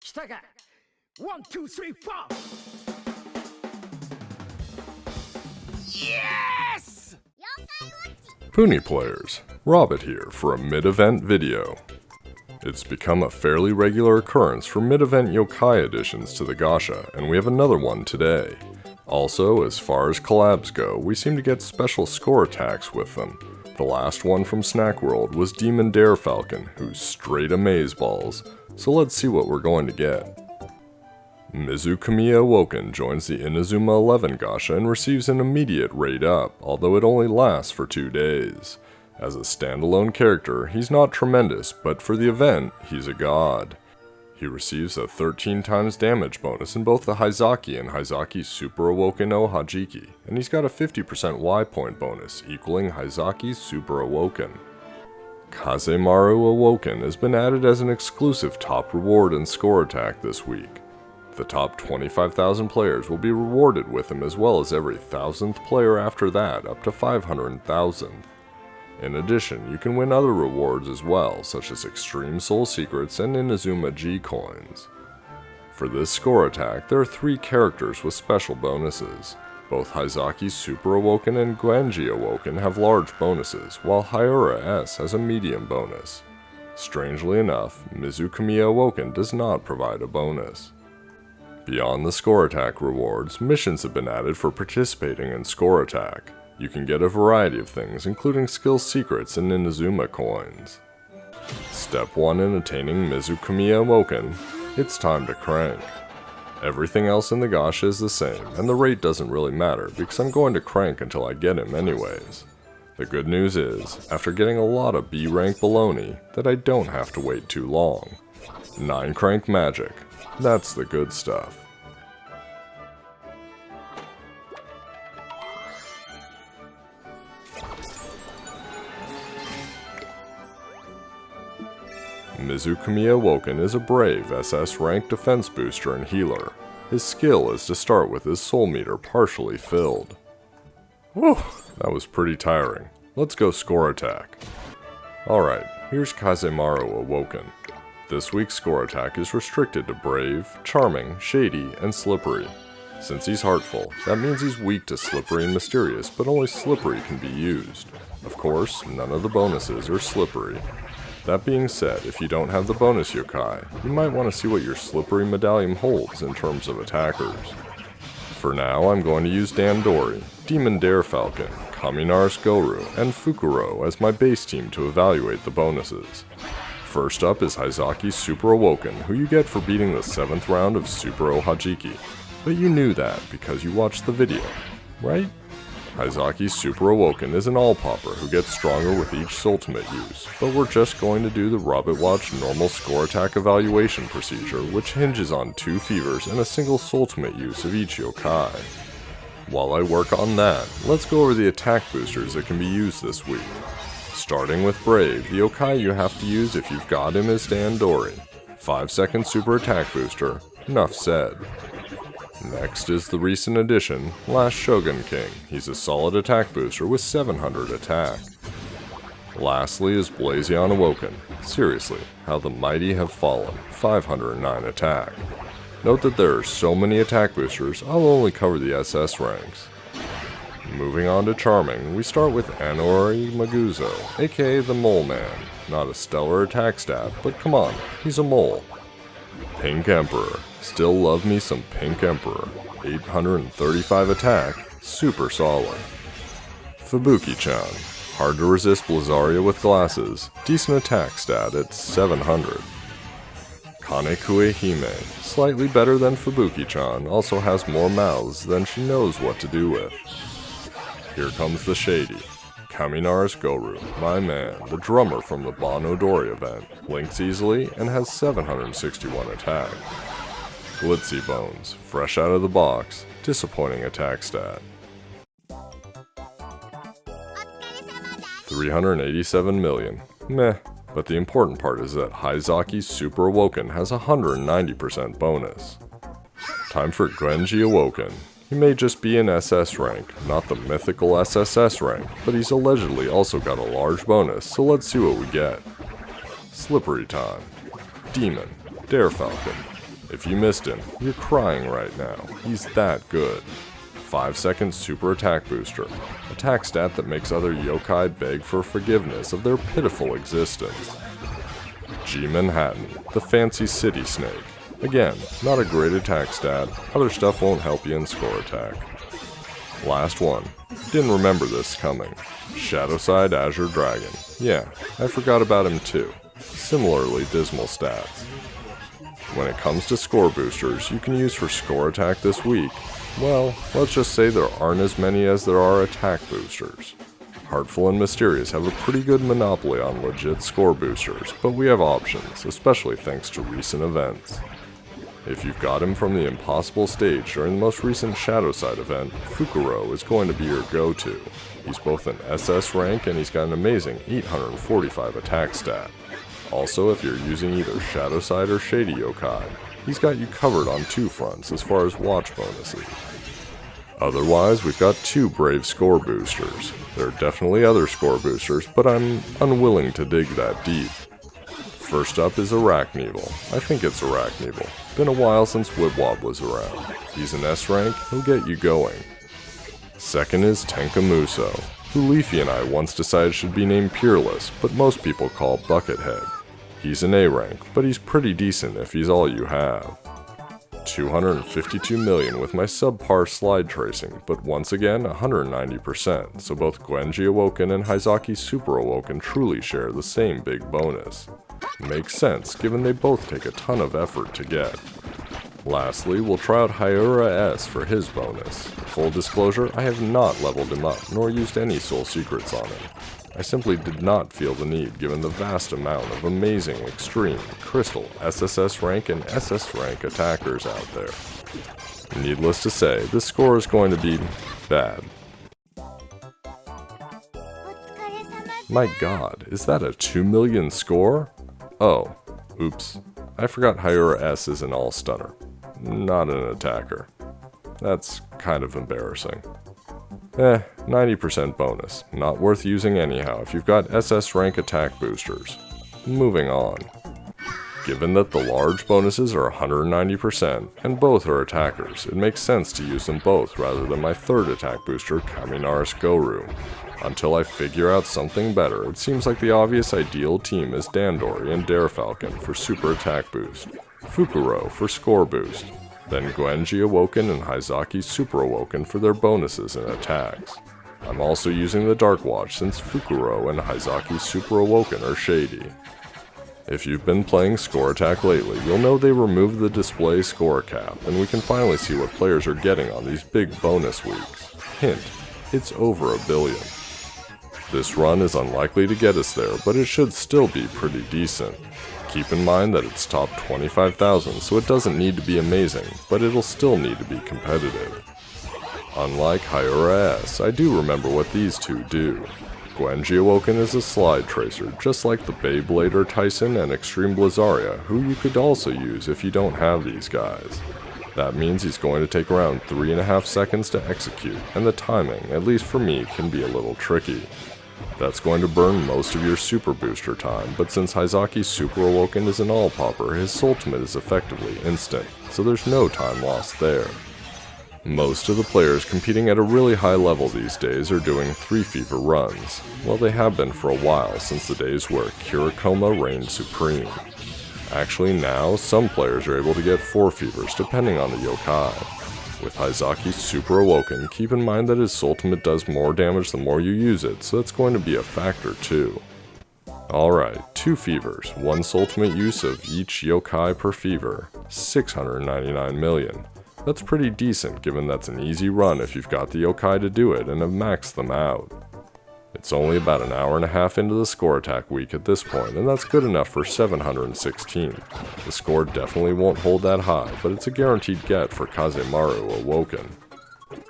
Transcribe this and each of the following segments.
来たか 1, 2, 3, 4 Yes! Puni players, Robert here for a mid-event video. It's become a fairly regular occurrence for mid-event yokai additions to the gacha, and we have another one today. Also, as far as collabs go, we seem to get special score attacks with them. The last one from Snack World was Demon Dare Falcon, who's straight amazeballs, so let's see what we're going to get. Mizukamiya Awoken joins the Inazuma 11 gacha and receives an immediate rate up, although it only lasts for 2 days. As a standalone character, he's not tremendous, but for the event, he's a god. He receives a 13 times damage bonus in both the Haizaki and Haizaki Super Awoken no Hajiki, and he's got a 50% Y point bonus, equaling Haizaki's Super Awoken. Kazemaru Awoken has been added as an exclusive top reward and score attack this week. The top 25,000 players will be rewarded with him, as well as every 1,000th player after that, up to 500,000. In addition, you can win other rewards as well, such as Extreme Soul Secrets and Inazuma G coins. For this score attack, there are 3 characters with special bonuses. Both Haizaki's Super Awoken and Genji Awoken have large bonuses, while Hyura S has a medium bonus. Strangely enough, Mizukamiya Awoken does not provide a bonus. Beyond the score attack rewards, missions have been added for participating in score attack. You can get a variety of things, including skill secrets and Inazuma coins. Step 1 in attaining Mizukamiya Awoken, it's time to crank. Everything else in the gacha is the same, and the rate doesn't really matter because I'm going to crank until I get him anyways. The good news is, after getting a lot of B rank baloney, that I don't have to wait too long. 9 crank magic, that's the good stuff. Mizukamiya Awoken is a brave SS rank defense booster and healer. His skill is to start with his soul meter partially filled. Whew, that was pretty tiring. Let's go score attack. Alright, here's Kazemaru Awoken. This week's score attack is restricted to Brave, Charming, Shady, and Slippery. Since he's Heartful, that means he's weak to Slippery and Mysterious, but only Slippery can be used. Of course, none of the bonuses are Slippery. That being said, if you don't have the bonus yokai, you might want to see what your Slippery medallion holds in terms of attackers. For now, I'm going to use Dandori, Demon Dare Falcon, Kaminaris Goru, and Fukuro as my base team to evaluate the bonuses. First up is Haizaki's Super Awoken, who you get for beating the 7th round of Super Ohajiki. But you knew that because you watched the video, right? Haizaki's Super Awoken is an all-popper who gets stronger with each Soultimate use, but we're just going to do the Robert Watch normal score attack evaluation procedure, which hinges on 2 fevers and a single Soultimate use of each yokai. While I work on that, let's go over the attack boosters that can be used this week. Starting with Brave, the yokai you have to use if you've got him is Dandori. 5-second super attack booster, enough said. Next is the recent addition, Last Shogun King. He's a solid attack booster with 700 attack. Lastly is Blazion Awoken. Seriously, how the mighty have fallen, 509 attack. Note that there are so many attack boosters, I'll only cover the SS ranks. Moving on to Charming, we start with Anori Maguzo, aka the Mole Man. Not a stellar attack stat, but come on, he's a mole. Pink Emperor. Still love me some Pink Emperor. 835 attack, super solid. Fubuki-chan. Hard to resist Blizzaria with glasses, decent attack stat at 700. Kanekue Hime. Slightly better than Fubuki-chan, also has more mouths than she knows what to do with. Here comes the Shady. Kaminaris Goru, my man, the drummer from the Bon Odori event, links easily and has 761 attack. Glitzy Bones, fresh out of the box, disappointing attack stat. 387 million, meh, but the important part is that Haizaki's Super Awoken has a 190% bonus. Time for Genji Awoken. He may just be an SS rank, not the mythical SSS rank, but he's allegedly also got a large bonus, so let's see what we get. Slippery time. Demon, Dare Falcon. If you missed him, you're crying right now. He's that good. 5-second super attack booster. Attack stat that makes other yokai beg for forgiveness of their pitiful existence. G Manhattan, the fancy city snake. Again, not a great attack stat. Other stuff won't help you in score attack. Last one. Didn't remember this coming. Shadowside Azure Dragon. Yeah, I forgot about him too. Similarly dismal stats. When it comes to score boosters you can use for score attack this week, well, let's just say there aren't as many as there are attack boosters. Heartful and Mysterious have a pretty good monopoly on legit score boosters, but we have options, especially thanks to recent events. If you've got him from the Impossible stage during the most recent Shadowside event, Fukuro is going to be your go-to. He's both an SS rank and he's got an amazing 845 attack stat. Also, if you're using either Shadowside or Shady Yokai, he's got you covered on two fronts as far as watch bonuses. Otherwise, we've got two Brave score boosters. There are definitely other score boosters, but I'm unwilling to dig that deep. First up is Arachneval. I think it's Arachneval. Been a while since Wibwob was around. He's an S rank, he'll get you going. Second is Tenkamuso, who Leafy and I once decided should be named Peerless, but most people call Buckethead. He's an A rank, but he's pretty decent if he's all you have. 252 million with my subpar slide tracing, but once again 190%, so both Gwenji Awoken and Hyzaki Super Awoken truly share the same big bonus. Makes sense, given they both take a ton of effort to get. Lastly, we'll try out Hyura S for his bonus. Full disclosure, I have not leveled him up, nor used any soul secrets on him. I simply did not feel the need given the vast amount of amazing, extreme, crystal, SSS rank and SS rank attackers out there. Needless to say, this score is going to be bad. My god, is that a 2 million score? Oh, oops. I forgot Hyura S is an all-stunner, not an attacker. That's kind of embarrassing. 90% bonus. Not worth using anyhow if you've got SS rank attack boosters. Moving on. Given that the large bonuses are 190% and both are attackers, it makes sense to use them both rather than my third attack booster, Kaminaris Goru. Until I figure out something better, it seems like the obvious ideal team is Dandori and Darefalcon for super attack boost, Fukuro for score boost, then Gwenji Awoken and Hyzaki Super Awoken for their bonuses and attacks. I'm also using the Dark Watch since Fukuro and Hyzaki Super Awoken are shady. If you've been playing Score Attack lately, you'll know they removed the display score cap, and we can finally see what players are getting on these big bonus weeks. Hint, it's over 1 billion. This run is unlikely to get us there, but it should still be pretty decent. Keep in mind that it's top 25,000, so it doesn't need to be amazing, but it'll still need to be competitive. Unlike Hyura S, I do remember what these two do. Gwenji Awoken is a slide tracer, just like the Beyblader Tyson and Extreme Blizzaria, who you could also use if you don't have these guys. That means he's going to take around 3.5 seconds to execute, and the timing, at least for me, can be a little tricky. That's going to burn most of your super booster time, but since Hyzaki Super Awoken is an all-popper, his Soultimate is effectively instant, so there's no time lost there. Most of the players competing at a really high level these days are doing 3 fever runs. Well, they have been for a while since the days where Kirakoma reigned supreme. Actually now, some players are able to get 4 fevers depending on the yokai. With Hyzaki Super Awoken, keep in mind that his Soultimate does more damage the more you use it, so that's going to be a factor too. Alright, 2 fevers, 1 Soultimate use of each yokai per fever, 699 million. That's pretty decent given that's an easy run if you've got the yokai to do it and have maxed them out. It's only about an hour and a half into the Score Attack week at this point, and that's good enough for 716. The score definitely won't hold that high, but it's a guaranteed get for Kazemaru Awoken.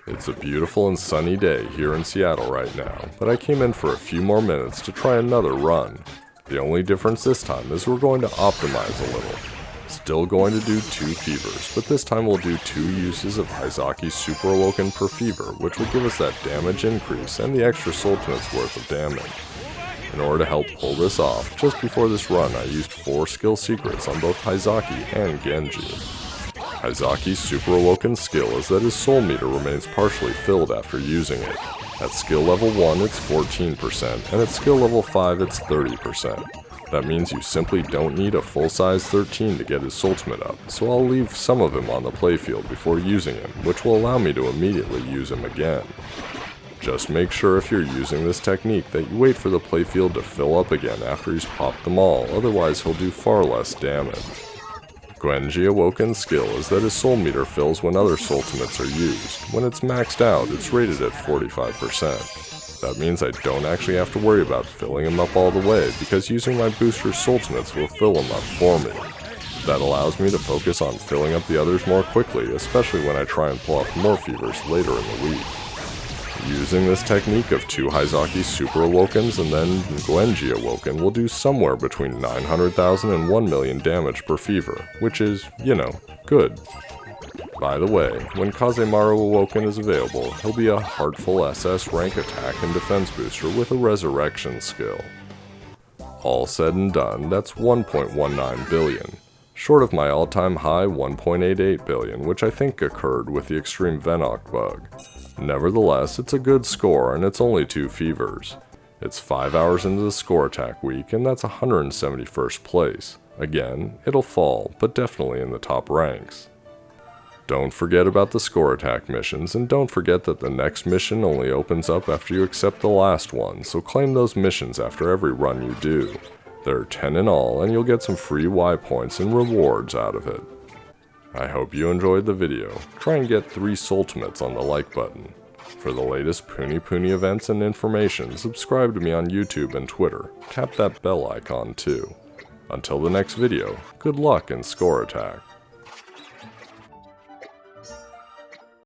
It's a beautiful and sunny day here in Seattle right now, but I came in for a few more minutes to try another run. The only difference this time is we're going to optimize a little. Still going to do 2 fevers, but this time we'll do 2 uses of Hyzaki Super Awoken per fever, which will give us that damage increase and the extra Soultimate's worth of damage. In order to help pull this off, just before this run I used 4 skill secrets on both Hyzaki and Genji. Haizaki's Super Awoken skill is that his soul meter remains partially filled after using it. At skill level 1 it's 14%, and at skill level 5 it's 30%. That means you simply don't need a full-size 13 to get his Soultimate up, so I'll leave some of him on the playfield before using him, which will allow me to immediately use him again. Just make sure if you're using this technique that you wait for the playfield to fill up again after he's popped them all, otherwise he'll do far less damage. Genji Awoken's skill is that his soul meter fills when other Soultimates are used. When it's maxed out, it's rated at 45%. That means I don't actually have to worry about filling him up all the way, because using my booster Soultimates will fill him up for me. That allows me to focus on filling up the others more quickly, especially when I try and pull off more fevers later in the week. Using this technique of 2 Haizaki Super Awokens and then Genji Awoken will do somewhere between 900,000 and 1 million damage per fever, which is, you know, good. By the way, when Kazemaru Awoken is available, he'll be a Heartful SS rank attack and defense booster with a resurrection skill. All said and done, that's 1.19 billion. Short of my all-time high 1.88 billion, which I think occurred with the Extreme Venok bug. Nevertheless, it's a good score and it's only 2 fevers. It's 5 hours into the score attack week and that's 171st place. Again, it'll fall, but definitely in the top ranks. Don't forget about the score attack missions, and don't forget that the next mission only opens up after you accept the last one, so claim those missions after every run you do. There are 10 in all, and you'll get some free Y points and rewards out of it. I hope you enjoyed the video. Try and get 3 Soultimates on the like button. For the latest Puni events and information, subscribe to me on YouTube and Twitter. Tap that bell icon too. Until the next video, good luck in Score Attack.